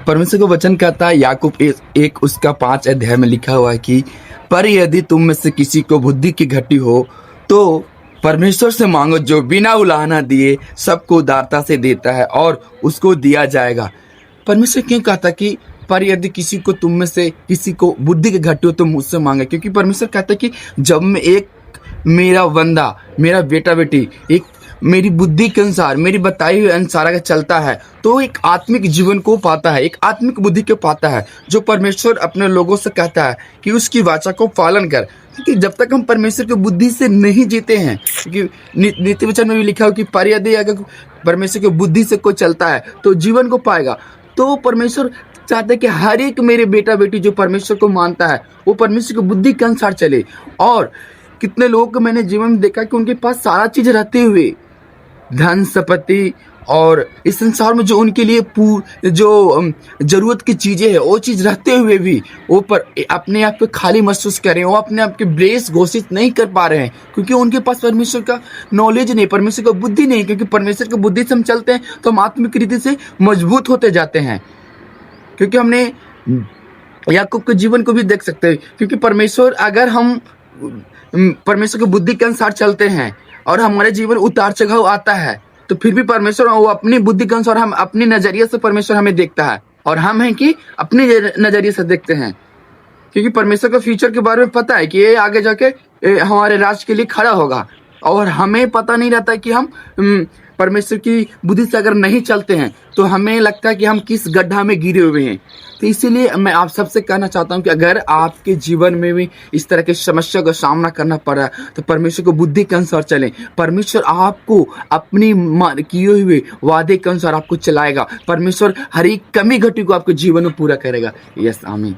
परमेश्वर का वचन कहता है याकूब एक उसका 5 अध्याय में लिखा हुआ है कि पर यदि तुम में से किसी को बुद्धि की घटी हो तो परमेश्वर से मांगो जो बिना उलाहना दिए सबको उदारता से देता है और उसको दिया जाएगा। परमेश्वर क्यों कहता कि पर यदि किसी को तुम में से किसी को बुद्धि की घटी हो तो मुझसे मांगे, क्योंकि परमेश्वर कहता है कि जब मैं एक मेरा बंदा मेरा बेटा बेटी एक मेरी बुद्धि के अनुसार मेरी बताई हुई अनुसार अगर चलता है तो एक आत्मिक जीवन को पाता है, एक आत्मिक बुद्धि को पाता है, जो परमेश्वर अपने लोगों से कहता है कि उसकी वाचा को पालन कर। क्योंकि जब तक हम परमेश्वर की बुद्धि से नहीं जीते हैं, क्योंकि नीति वचन में भी लिखा हो कि पर यदि अगर परमेश्वर की बुद्धि से कोई चलता है तो जीवन को पाएगा। तो परमेश्वर चाहते हैं कि हर एक मेरे बेटा बेटी जो परमेश्वर को मानता है वो परमेश्वर की बुद्धि के अनुसार चले। और कितने लोगों को मैंने जीवन में देखा कि उनके पास सारा चीज रहते हुए, धन संपत्ति और इस संसार में जो उनके लिए जो जरूरत की चीजें है वो चीज रहते हुए भी वो पर अपने आप को खाली महसूस कर रहे हैं, वो अपने आप के ब्रेस घोषित नहीं कर पा रहे हैं, क्योंकि उनके पास परमेश्वर का नॉलेज नहीं, परमेश्वर का बुद्धि नहीं। क्योंकि परमेश्वर की बुद्धि से हम चलते हैं तो हम आत्मिक रीति से मजबूत होते जाते हैं। क्योंकि हमने याकूब के जीवन को भी देख सकते हैं, क्योंकि परमेश्वर अगर हम परमेश्वर की बुद्धि के अनुसार चलते हैं और हमारे जीवन उतार चढ़ाव आता है तो फिर भी परमेश्वर वो अपनी बुद्धि के अनुसार हम अपनी नजरिए से परमेश्वर हमें देखता है और हम हैं कि अपनी नजरिए से देखते हैं। क्योंकि परमेश्वर का फ्यूचर के बारे में पता है कि ये आगे जाके हमारे राष्ट्र के लिए खड़ा होगा, और हमें पता नहीं रहता कि हम परमेश्वर की बुद्धि से अगर नहीं चलते हैं तो हमें लगता है कि हम किस गड्ढा में गिरे हुए हैं। तो इसीलिए मैं आप सबसे कहना चाहता हूं कि अगर आपके जीवन में भी इस तरह की समस्या का सामना करना पड़ रहा है तो परमेश्वर को बुद्धि के अनुसार चलें। परमेश्वर आपको अपनी किए हुए वादे के अनुसार आपको चलाएगा। परमेश्वर हर एक कमी घटी को आपके जीवन में पूरा करेगा। यस, आमीन।